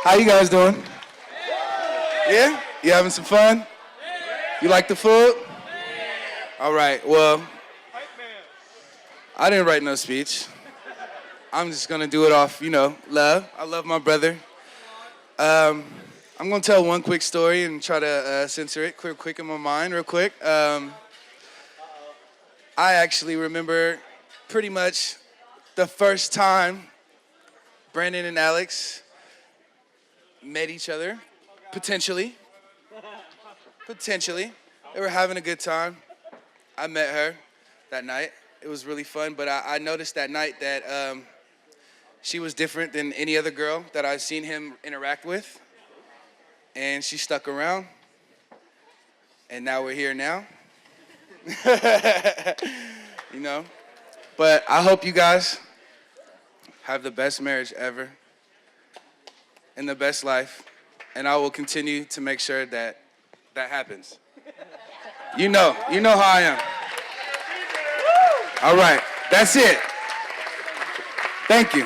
How you guys doing? Yeah? You having some fun? You like the food? All right, well, I didn't write no speech. I'm just gonna do it off, love. I love my brother. I'm gonna tell one quick story and try to censor it quick in my mind, real quick. I actually remember pretty much the first time Brandon and Alex met each other, potentially. They were having a good time. I met her that night. It was really fun, but I noticed that night that she was different than any other girl that I've seen him interact with. And she stuck around. And now we're here now. But I hope you guys have the best marriage ever and the best life. And I will continue to make sure that happens. You know how I am. All right, that's it. Thank you.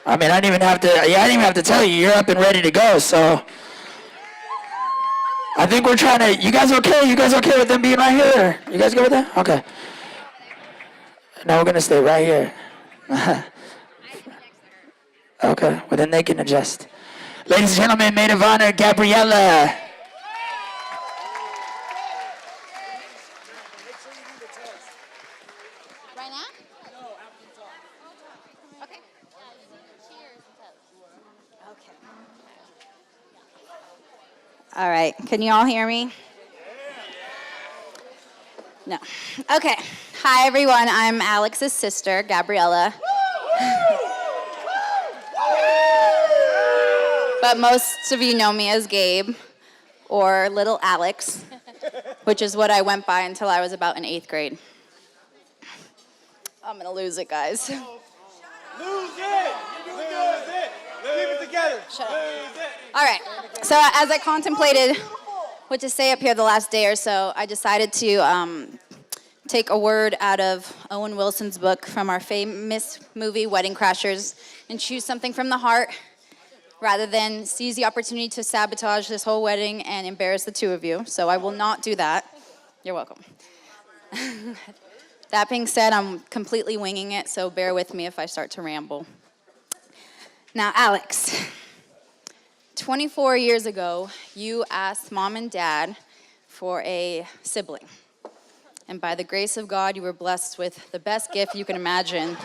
I mean, I didn't even have to tell you. You're up and ready to go, so I think we're trying to. You guys okay? You guys okay with them being right here? You guys good with that? Okay. Now we're gonna stay right here. Okay. Well, then they can adjust. Ladies and gentlemen, maid of honor, Gabriella. Right now? No, after the talk. Okay. Cheers and toast. Okay. All right. Can you all hear me? No. Okay. Hi, everyone. I'm Alex's sister, Gabriella. But most of you know me as Gabe or Little Alex, which is what I went by until I was about in 8th grade. I'm going to lose it, guys. Lose it! Lose it! Keep it together. Shut up. All right. So as I contemplated what to say up here the last day or so, I decided to take a word out of Owen Wilson's book from our famous movie, Wedding Crashers, and choose something from the heart rather than seize the opportunity to sabotage this whole wedding and embarrass the two of you. So I will not do that. You're welcome. That being said, I'm completely winging it, so bear with me if I start to ramble. Now, Alex, 24 years ago, you asked Mom and Dad for a sibling. And by the grace of God, you were blessed with the best gift you can imagine.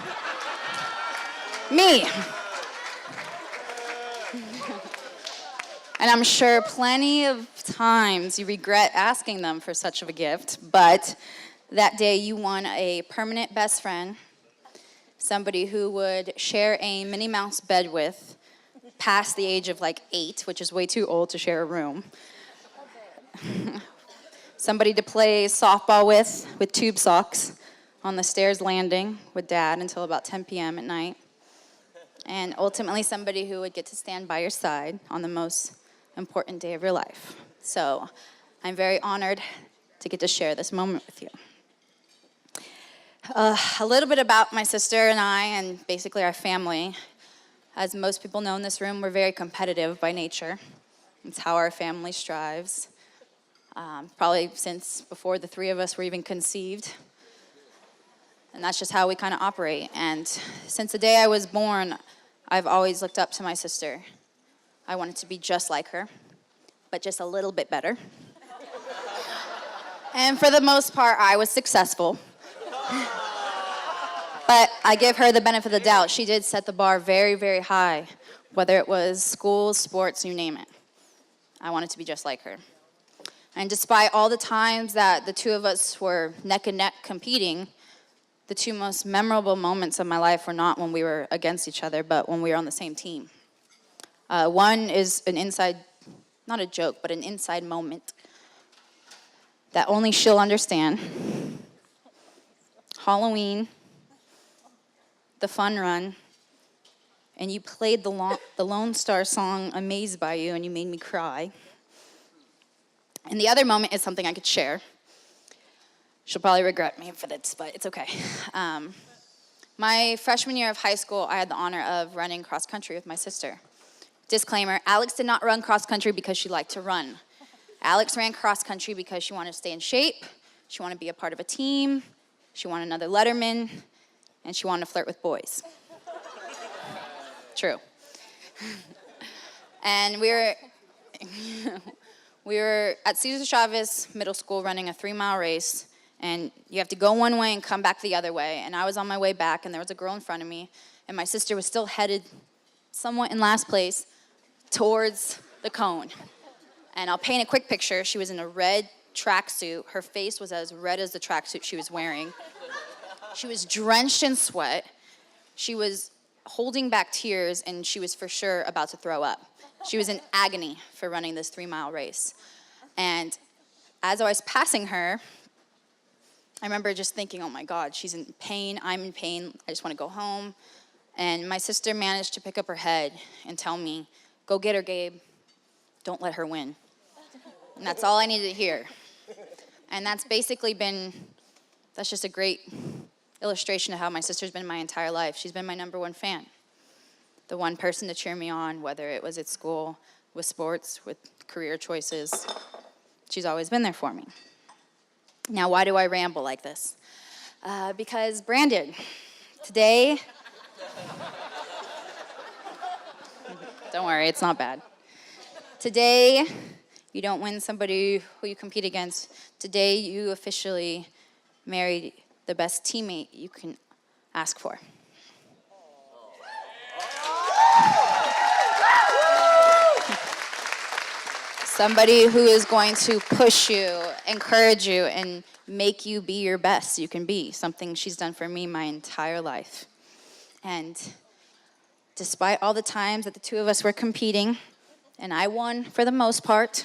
Me. And I'm sure plenty of times you regret asking them for such of a gift, but that day you won a permanent best friend, somebody who would share a Minnie Mouse bed with past the age of like 8, which is way too old to share a room. Somebody to play softball with tube socks on the stairs landing with Dad until about 10 p.m. at night. And ultimately somebody who would get to stand by your side on the most important day of your life. So I'm very honored to get to share this moment with you. A little bit about my sister and I, and basically our family. As most people know in this room, we're very competitive by nature. It's how our family strives. Probably since before the three of us were even conceived. And that's just how we kind of operate. And since the day I was born, I've always looked up to my sister. I wanted to be just like her, but just a little bit better. And for the most part, I was successful. But I give her the benefit of the doubt. She did set the bar very, very high, whether it was school, sports, you name it. I wanted to be just like her. And despite all the times that the two of us were neck and neck competing, the two most memorable moments of my life were not when we were against each other, but when we were on the same team. One is an inside, not a joke, but an inside moment that only she'll understand. Halloween, the fun run, and you played the Lone Star song, Amazed by You, and you made me cry. And the other moment is something I could share. She'll probably regret me for this, but it's okay. My freshman year of high school, I had the honor of running cross country with my sister. Disclaimer, Alex did not run cross country because she liked to run. Alex ran cross country because she wanted to stay in shape, she wanted to be a part of a team, she wanted another Letterman, and she wanted to flirt with boys. True. And we were at Cesar Chavez Middle School running a 3-mile race, and you have to go one way and come back the other way. And I was on my way back, and there was a girl in front of me, and my sister was still headed somewhat in last place towards the cone. And I'll paint a quick picture. She was in a red tracksuit. Her face was as red as the tracksuit she was wearing. She was drenched in sweat. She was holding back tears, and she was for sure about to throw up. She was in agony for running this 3-mile race. And as I was passing her, I remember just thinking, oh my God, she's in pain, I'm in pain, I just want to go home. And my sister managed to pick up her head and tell me, go get her, Gabe, don't let her win. And that's all I needed to hear. And that's just a great illustration of how my sister's been my entire life. She's been my #1 fan. The one person to cheer me on, whether it was at school, with sports, with career choices. She's always been there for me. Now, why do I ramble like this? Because Brandon, today, don't worry, it's not bad. Today, you don't win somebody who you compete against. Today, you officially married the best teammate you can ask for. Somebody who is going to push you, encourage you, and make you be your best you can be. Something she's done for me my entire life. And despite all the times that the two of us were competing, and I won for the most part,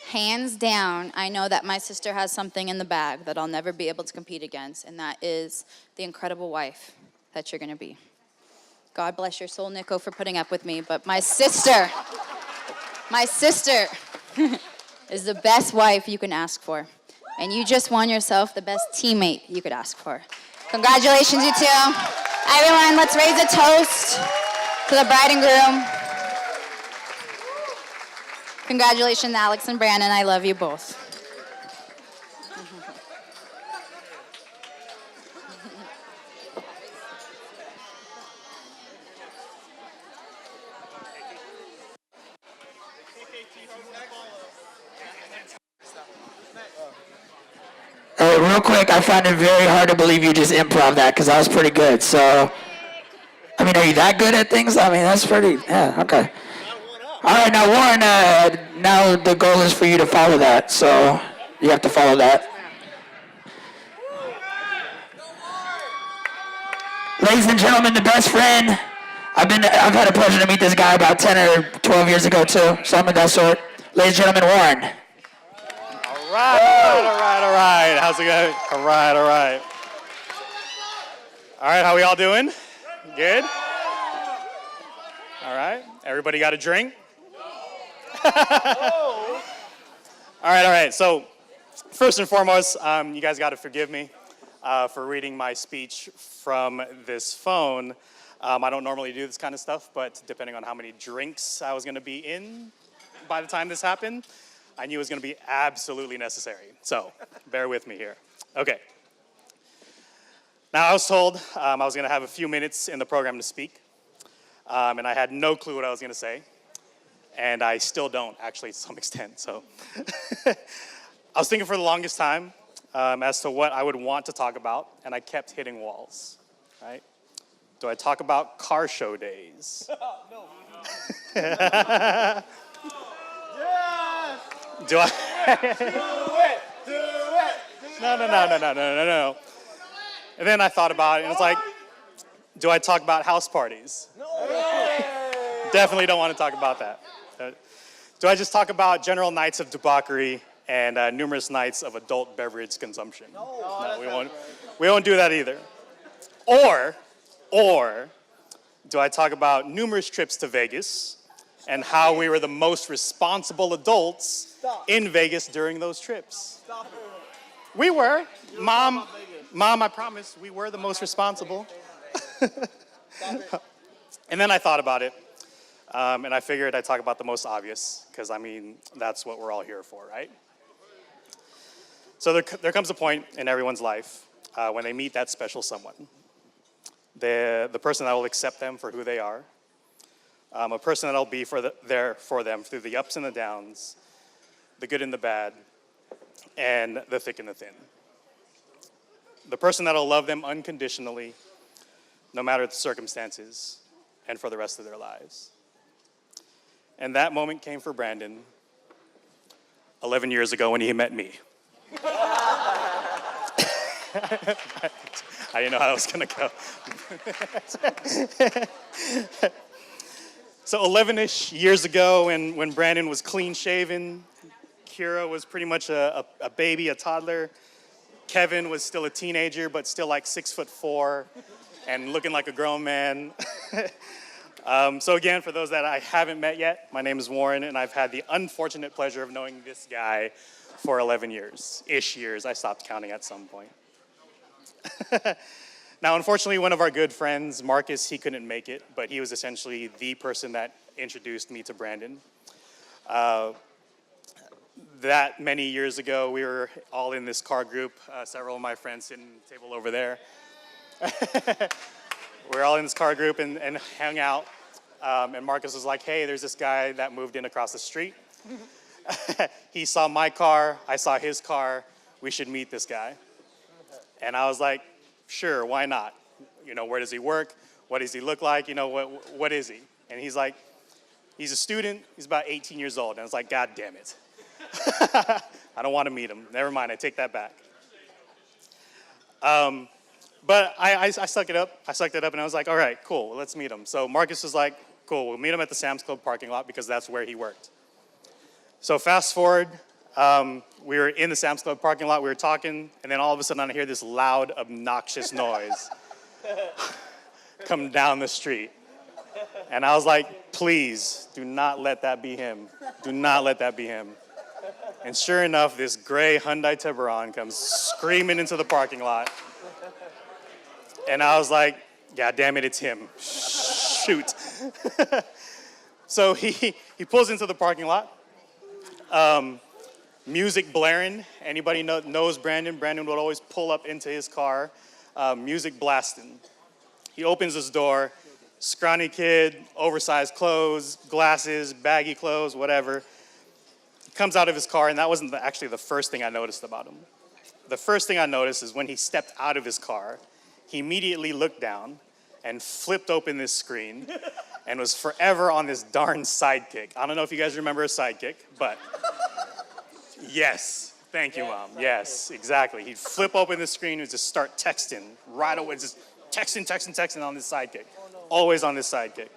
hands down, I know that my sister has something in the bag that I'll never be able to compete against, and that is the incredible wife that you're gonna be. God bless your soul, Nico, for putting up with me, but my sister is the best wife you can ask for. And you just won yourself the best teammate you could ask for. Congratulations, you two. Everyone, let's raise a toast to the bride and groom. Congratulations, Alex and Brandon. I love you both. Hey, real quick, I find it very hard to believe you just improv that, because that was pretty good. So, I mean, are you that good at things? I mean, that's pretty, yeah, okay. All right, now, Warren, now the goal is for you to follow that, so you have to follow that. Ladies and gentlemen, the best friend. I've had a pleasure to meet this guy about 10 or 12 years ago, too, something of that sort. Ladies and gentlemen, Warren. All right. How's it going? All right. All right, how we all doing? Good? All right. Everybody got a drink? All right. So, first and foremost, you guys got to forgive me for reading my speech from this phone. I don't normally do this kind of stuff, but depending on how many drinks I was going to be in by the time this happened, I knew it was going to be absolutely necessary. So, bear with me here. Okay. Now, I was told I was going to have a few minutes in the program to speak, and I had no clue what I was going to say, and I still don't, actually, to some extent. So, I was thinking for the longest time as to what I would want to talk about, and I kept hitting walls, right? Do I talk about car show days? No. Do I? Do it. No. And then I thought about it, and it's like, do I talk about house parties? No. Definitely don't want to talk about that. Do I just talk about general nights of debauchery and numerous nights of adult beverage consumption? No, we won't do that either. Or do I talk about numerous trips to Vegas and how we were the most responsible adults in Vegas during those trips? We were. Mom, I promise, we were the most responsible. And then I thought about it, and I figured I'd talk about the most obvious, because, I mean, that's what we're all here for, right? So there comes a point in everyone's life when they meet that special someone. The person that will accept them for who they are, a person that will be there for them through the ups and the downs, the good and the bad, and the thick and the thin. The person that will love them unconditionally, no matter the circumstances, and for the rest of their lives. And that moment came for Brandon 11 years ago when he met me. I didn't know how that was going to go. So 11-ish years ago, when Brandon was clean shaven, Kira was pretty much a baby, a toddler. Kevin was still a teenager, but still like 6'4", and looking like a grown man. So again, for those that I haven't met yet, my name is Warren, and I've had the unfortunate pleasure of knowing this guy for 11 years-ish years. I stopped counting at some point. Now, unfortunately, one of our good friends, Marcus, he couldn't make it, but he was essentially the person that introduced me to Brandon. That many years ago, we were all in this car group, several of my friends sitting at the table over there. We were all in this car group and hung out, and Marcus was like, hey, there's this guy that moved in across the street. He saw my car, I saw his car, we should meet this guy. And I was like, sure, why not? You know, where does he work? What does he look like? You know, what is he? And he's like, he's a student, he's about 18 years old. And I was like, God damn it. I don't want to meet him. Never mind, I take that back. But I sucked it up. I sucked it up and I was like, all right, cool, let's meet him. So Marcus was like, cool, we'll meet him at the Sam's Club parking lot because that's where he worked. So fast forward, we were in the Sam's Club parking lot, we were talking, and then all of a sudden I hear this loud, obnoxious noise come down the street. And I was like, please, do not let that be him. Do not let that be him. And sure enough, this gray Hyundai Tiburon comes screaming into the parking lot. And I was like, yeah, damn it, it's him. Shoot. So he pulls into the parking lot. Music blaring. Anybody knows Brandon? Brandon would always pull up into his car, music blasting. He opens his door, scrawny kid, oversized clothes, glasses, baggy clothes, whatever. He comes out of his car, and that wasn't actually the first thing I noticed about him. The first thing I noticed is when he stepped out of his car, he immediately looked down and flipped open this screen and was forever on this darn sidekick. I don't know if you guys remember a sidekick, but yes, thank you, Mom. Yes, exactly. He'd flip open the screen and just start texting right away, just texting on this sidekick. Always on this sidekick.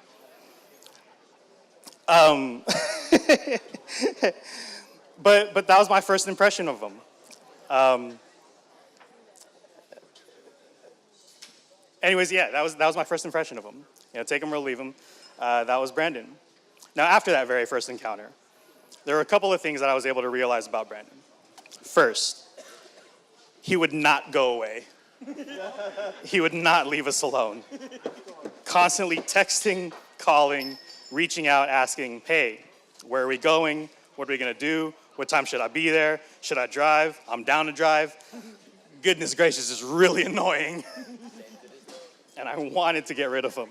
But that was my first impression of him. Anyways, yeah, that was my first impression of him. You know, take him or leave him. That was Brandon. Now, after that very first encounter, there were a couple of things that I was able to realize about Brandon. First, he would not go away. He would not leave us alone. Constantly texting, calling, reaching out, asking, hey, where are we going? What are we going to do? What time should I be there? Should I drive? I'm down to drive. Goodness gracious, it's really annoying. And I wanted to get rid of him.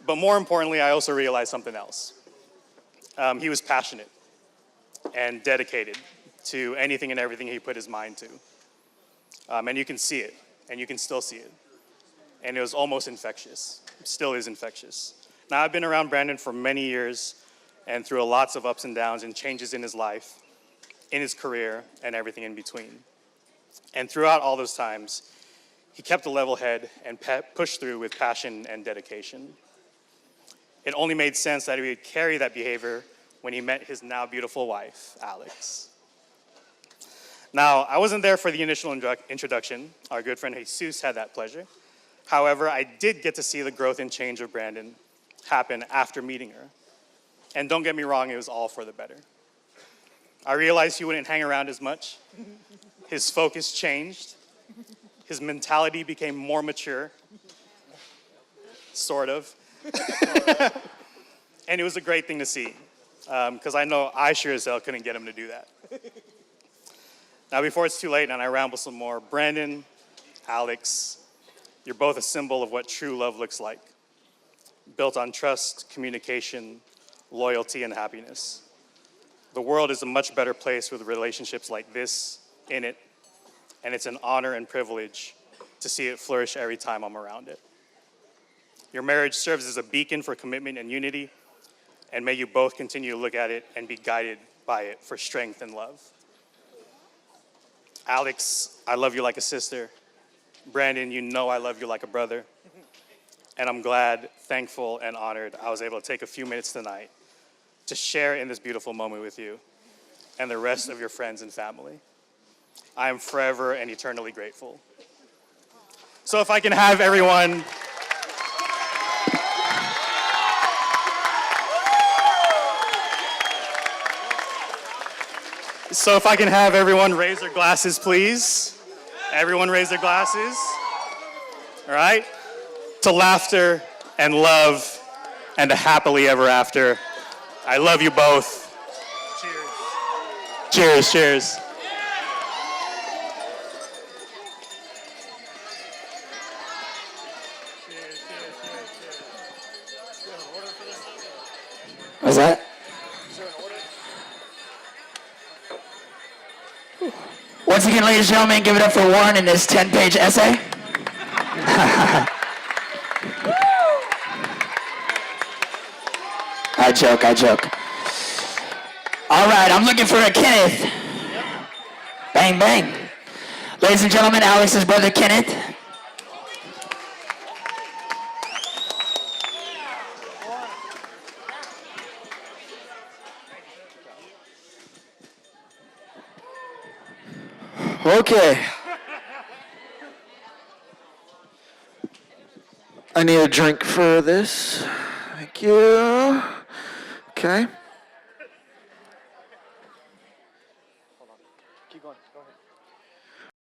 But more importantly, I also realized something else. He was passionate and dedicated to anything and everything he put his mind to. And you can see it, and you can still see it. And it was almost infectious. It still is infectious. Now, I've been around Brandon for many years and through lots of ups and downs and changes in his life, in his career, and everything in between. And throughout all those times, he kept a level head and pushed through with passion and dedication. It only made sense that he would carry that behavior when he met his now beautiful wife, Alex. Now, I wasn't there for the initial introduction. Our good friend Jesus had that pleasure. However, I did get to see the growth and change of Brandon happen after meeting her. And don't get me wrong, it was all for the better. I realized he wouldn't hang around as much. his focus changed, his mentality became more mature, sort of. And it was a great thing to see, because I know I sure as hell couldn't get him to do that. Now, before it's too late and I ramble some more, Brandon, Alex, you're both a symbol of what true love looks like, built on trust, communication, loyalty, and happiness. The world is a much better place with relationships like this in it, and it's an honor and privilege to see it flourish every time I'm around it. Your marriage serves as a beacon for commitment and unity, and may you both continue to look at it and be guided by it for strength and love. Alex, I love you like a sister. Brandon, you know I love you like a brother. And I'm glad, thankful, and honored I was able to take a few minutes tonight to share in this beautiful moment with you and the rest of your friends and family. I am forever and eternally grateful. So if I can have everyone... So if I can have everyone raise their glasses, please. Everyone raise their glasses. All right? To laughter and love and a happily ever after. I love you both. Cheers. Cheers, cheers. What's that? Once again, ladies and gentlemen, give it up for Warren and his 10-page essay. I joke. All right, I'm looking for a Kenneth. Bang, bang. Ladies and gentlemen, Alex's brother Kenneth. Okay. I need a drink for this. Thank you. Okay.